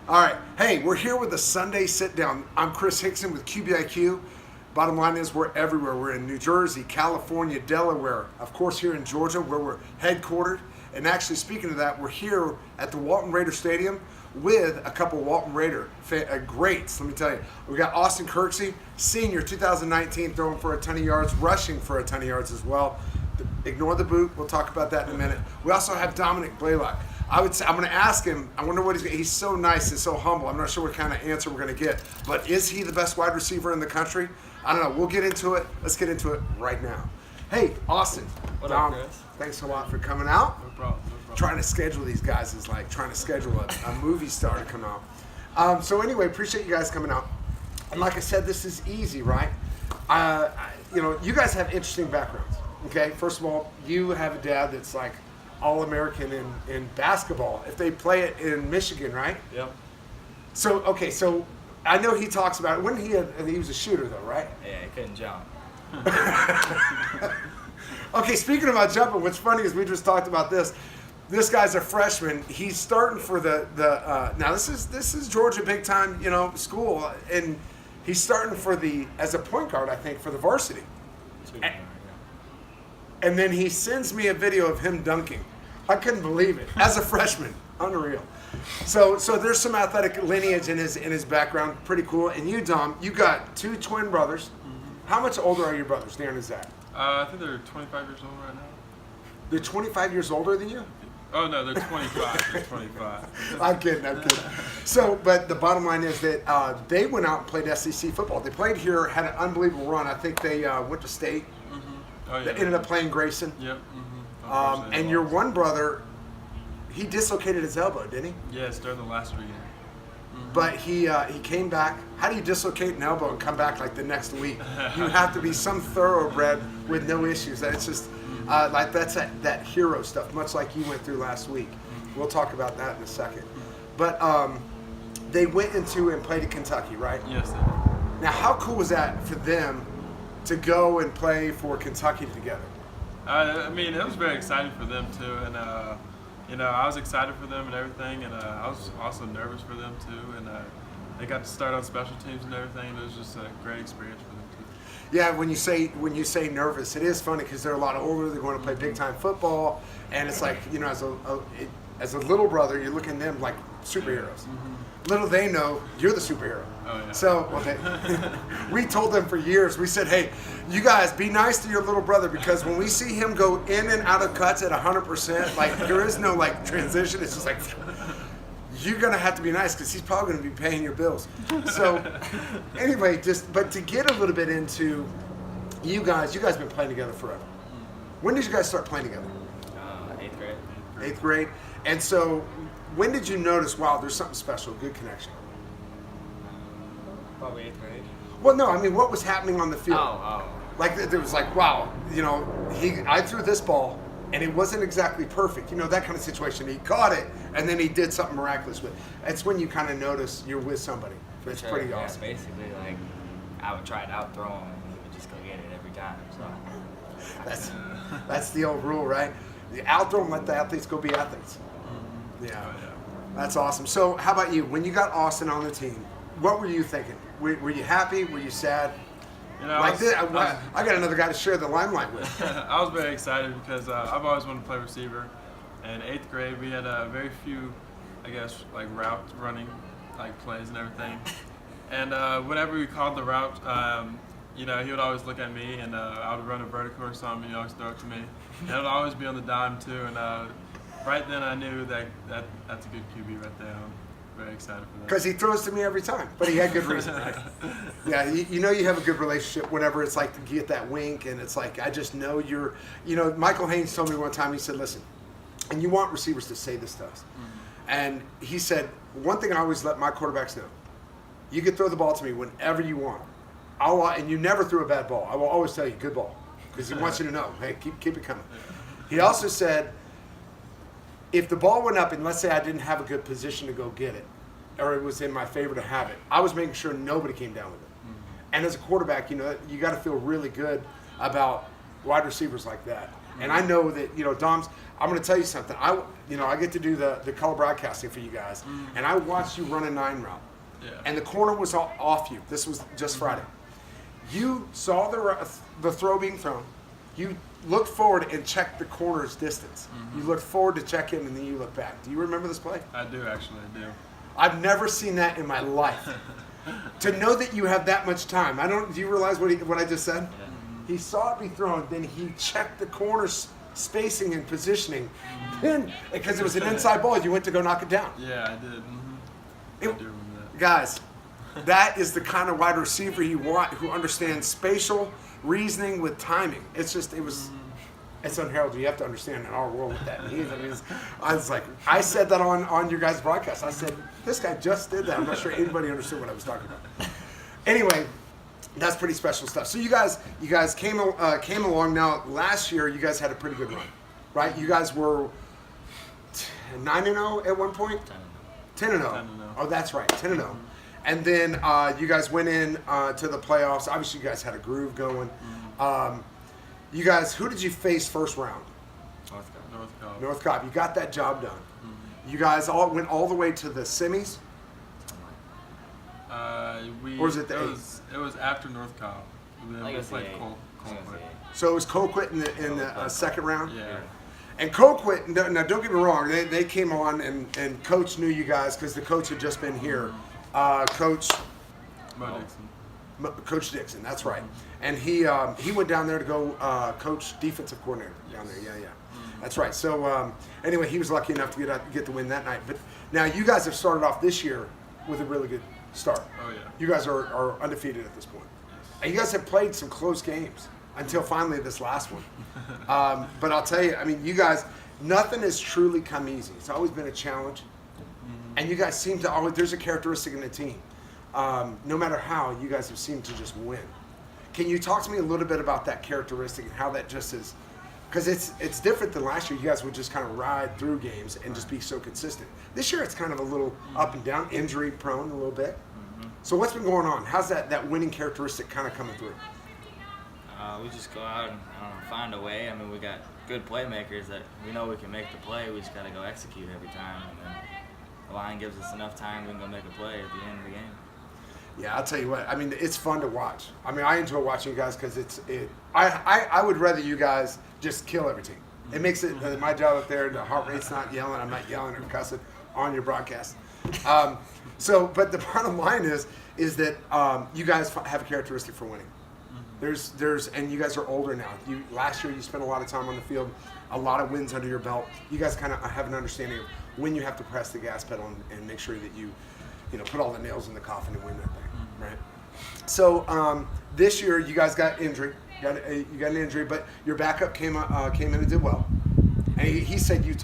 All right. Hey, we're here with the Sunday Sit Down. I'm Chris Hickson with QBIQ. Bottom line is we're everywhere. We're in New Jersey, California, Delaware, of course here in Georgia where we're headquartered. And actually, speaking of that, we're here at the Walton Raider Stadium with a couple Walton Raider greats. Let me tell you, we got Austin Kirksey, senior, 2019, throwing for a ton of yards, rushing for a ton of yards as well. Ignore the boot. We'll talk about that in a minute. We also have Dominic Blaylock. I would say I'm going to ask him. I wonder what he's so nice and so humble. I'm not sure what kind of answer we're going to get. But is he the best wide receiver in the country? I don't know. We'll get into it. Let's get into it right now. Hey, Austin. What up, Chris? Thanks a lot for coming out. No problem. Trying to schedule these guys is like trying to schedule a movie star to come out. So anyway, appreciate you guys coming out. And like I said, this is easy, right? You guys have interesting backgrounds. Okay, first of all, you have a dad that's like All-American in basketball. If they play it in Michigan, right? Yep. So I know he talks about it. When he was a shooter though, right? Yeah, I couldn't jump. Okay, speaking about jumping, what's funny is we just talked about this. This guy's a freshman. He's starting for now this is Georgia big time, school, and he's starting as a point guard, I think, for the varsity. And then he sends me a video of him dunking. I couldn't believe it. As a freshman, unreal. So there's some athletic lineage in his background, pretty cool. And you, Dom, you got two twin brothers. Mm-hmm. How much older are your brothers, Darren and Zach? I think they're 25 years old right now. They're 25 years older than you? Oh, no, they're 25. They're 25. I'm kidding. So, but the bottom line is that they went out and played SEC football. They played here, had an unbelievable run. I think they went to state. Mm-hmm. Oh, yeah. They ended up playing Grayson. Yep. Mm-hmm. And your one brother, he dislocated his elbow, didn't he? Yes, during the last weekend. Mm-hmm. But he came back. How do you dislocate an elbow and come back like the next week? You have to be some thoroughbred with no issues. It's just like that's that hero stuff, much like you went through last week. We'll talk about that in a second. But they went into and played at Kentucky, right? Yes, they did. Now, how cool was that for them to go and play for Kentucky together? I mean, it was very exciting for them too, and I was excited for them and everything, and I was also nervous for them too, and they got to start on special teams and everything. And it was just a great experience for them too. Yeah, when you say nervous, it is funny because they're a lot older. They're going to play big time football, and it's like as a little brother, you're looking at them like superheroes. Mm-hmm. Little they know you're the superhero. Oh, yeah. So we told them for years. We said, hey, you guys be nice to your little brother because when we see him go in and out of cuts at 100%, like there is no like transition. It's just like you're gonna have to be nice because he's probably gonna be paying your bills. So anyway, but to get a little bit into you guys been playing together forever. When did you guys start playing together? 8th grade. 8th grade. And so when did you notice, wow, there's something special, good connection? Probably 8th grade. Well, no, I mean, what was happening on the field? Oh. Like, there was like, wow, I threw this ball, and it wasn't exactly perfect. That kind of situation. He caught it, and then he did something miraculous with it. It's when you kind of notice you're with somebody. It's pretty awesome. Yeah, basically, like, I would try to outthrow him, and he would just go get it every time. So That's the old rule, right? Outthrow them, let the athletes go be athletes. Mm-hmm. Yeah. Oh, yeah. That's awesome. So how about you? When you got Austin on the team, what were you thinking? Were you happy? Were you sad? I got another guy to share the limelight with. I was very excited because I've always wanted to play receiver. In 8th grade, we had very few, I guess, like route running, like plays and everything. And whenever we called the route, he would always look at me, and I would run a vertical or something. He'd always throw it to me. And it would always be on the dime too. And right then, I knew that's a good QB right there. I'm very excited for that. Because he throws to me every time, but he had good reason, right? Yeah, you have a good relationship whenever it's like you get that wink, and it's like I just know you're. Michael Haynes told me one time. He said, "Listen, and you want receivers to say this to us," and he said one thing I always let my quarterbacks know: you can throw the ball to me whenever you want. And you never threw a bad ball. I will always tell you, good ball, because he wants you to know, hey, keep it coming. He also said, if the ball went up, and let's say I didn't have a good position to go get it, or it was in my favor to have it, I was making sure nobody came down with it. And as a quarterback, you got to feel really good about wide receivers like that. And I know that, Dom's, I'm going to tell you something. I get to do the color broadcasting for you guys, and I watched you run a 9 route. Yeah. And the corner was off you. This was just Friday. You saw the throw being thrown. You looked forward and checked the corner's distance. You looked forward to check in, and then you look back. Do you remember this play? I do, actually. I do. I've never seen that in my life. To know that you have that much time. Do you realize what I just said? Yeah. He saw it be thrown, then he checked the corner's spacing and positioning. Then, because it was an inside ball, you went to go knock it down. Yeah, I did. I do remember that. Guys, that is the kind of wide receiver you want, who understands spatial reasoning with timing. It's unheralded. You have to understand in our world what that means. I was like, I said that on your guys' broadcast. I said, this guy just did that. I'm not sure anybody understood what I was talking about. Anyway, that's pretty special stuff. So you guys came along. Now, last year, you guys had a pretty good run, right? You guys were 9-0 at one point? 10-0. 10-0. Oh, that's right, 10-0. And then you guys went in to the playoffs. Obviously, you guys had a groove going. You guys, who did you face first round? North Cobb. You got that job done. You guys went all the way to the semis? Or was it the eighth? It was after North Cobb. I think it was the eighth. Colquitt. So it was Colquitt in the second round? Yeah. And Colquitt, now don't get me wrong, they came on and Coach knew you guys because the coach had just been here. Coach Dixon, that's right. And he went down there to go coach defensive coordinator down there. Yeah. That's right. So anyway, he was lucky enough to get the win that night. But now you guys have started off this year with a really good start. Oh, yeah. You guys are undefeated at this point. And you guys have played some close games until finally this last one. But I'll tell you, you guys, nothing has truly come easy. It's always been a challenge. And you guys seem to always, there's a characteristic in the team. No matter how, you guys have seemed to just win. Can you talk to me a little bit about that characteristic and how that just is? Because it's different than last year. You guys would just kind of ride through games and just be so consistent. This year it's kind of a little up and down, injury prone a little bit. So what's been going on? How's that winning characteristic kind of coming through? We just go out and find a way. We got good playmakers that we know we can make the play. We just got to go execute every time. And then the line gives us enough time, we can go make a play at the end of the game. Yeah, I'll tell you what. It's fun to watch. I enjoy watching you guys because I would rather you guys just kill every team. It makes it my job up there. The heart rate's not yelling. I'm not yelling or cussing on your broadcast. But the bottom line is that you guys have a characteristic for winning. And you guys are older now. Last year you spent a lot of time on the field, a lot of wins under your belt. You guys kind of have an understanding of when you have to press the gas pedal and make sure that you put all the nails in the coffin and win that thing, right? So this year you guys got injury. You got an injury, but your backup came in and did well. And he said you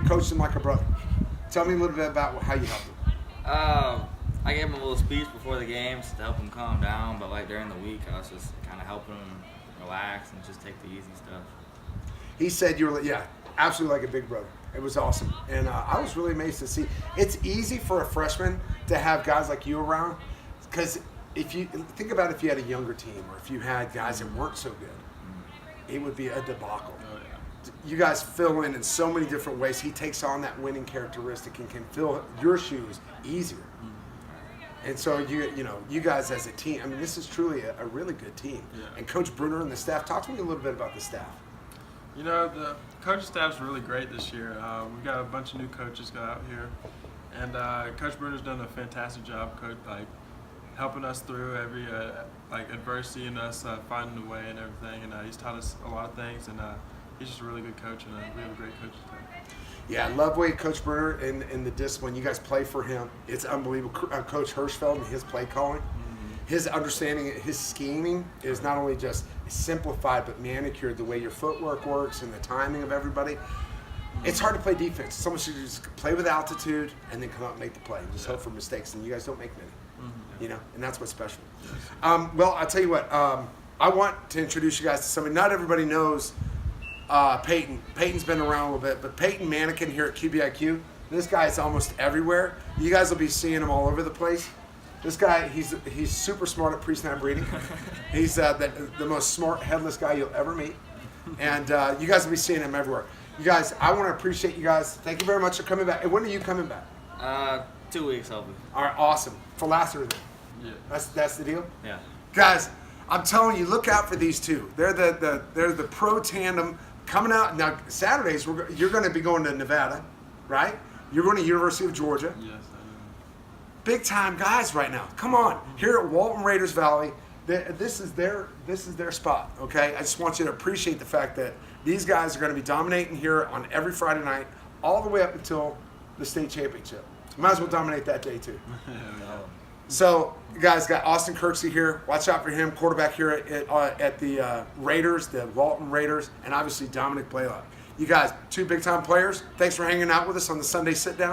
coached him like a brother. Tell me a little bit about how you helped him. I gave him a little speech before the games to help him calm down, but during the week I was just kind of helping him relax and just take the easy stuff. He said you were, absolutely like a big brother. It was awesome. And I was really amazed to see. It's easy for a freshman to have guys like you around because if you think about if you had a younger team or if you had guys that weren't so good, it would be a debacle. Oh, yeah. You guys fill in so many different ways. He takes on that winning characteristic and can fill your shoes easier. And so you guys as a team, this is truly a really good team. Yeah. And Coach Bruner and the staff, talk to me a little bit about the staff. The coaching staff's really great this year. We've got a bunch of new coaches got out here, and Coach Bruner's done a fantastic job, helping us through every adversity and us finding a way and everything. And he's taught us a lot of things, and he's just a really good coach, and we have a great coaching staff. Yeah, I love way Coach Bruner and the discipline. You guys play for him. It's unbelievable. Coach Hirschfeld and his play calling, his understanding, his scheming is not only just simplified but manicured. The way your footwork works and the timing of everybody. It's hard to play defense. Someone should just play with altitude and then come out and make the play. Just hope for mistakes, and you guys don't make many. And that's what's special. Well, I'll tell you what. I want to introduce you guys to somebody. Not everybody knows Peyton. Peyton's been around a little bit, but Peyton Mannequin here at QBIQ. This guy's almost everywhere. You guys will be seeing him all over the place. This guy, he's super smart at pre-snap reading. He's the most smart headless guy you'll ever meet. And you guys will be seeing him everywhere. You guys, I want to appreciate you guys. Thank you very much for coming back. And when are you coming back? 2 weeks, hopefully. All right, awesome. For Lassiter then. Yeah. That's the deal? Yeah. Guys, I'm telling you, look out for these two. They're the pro tandem coming out. Now, Saturdays, you're going to be going to Nevada, right? You're going to University of Georgia. Yes, I am. Big time guys right now. Come on. Here at Walton Raiders Valley, this is their spot, okay? I just want you to appreciate the fact that these guys are going to be dominating here on every Friday night all the way up until the state championship. Might as well dominate that day too. So, you guys got Austin Kirksey here. Watch out for him, quarterback here at the Raiders, the Walton Raiders, and obviously Dominic Blaylock. You guys, two big-time players. Thanks for hanging out with us on the Sunday Sit Down.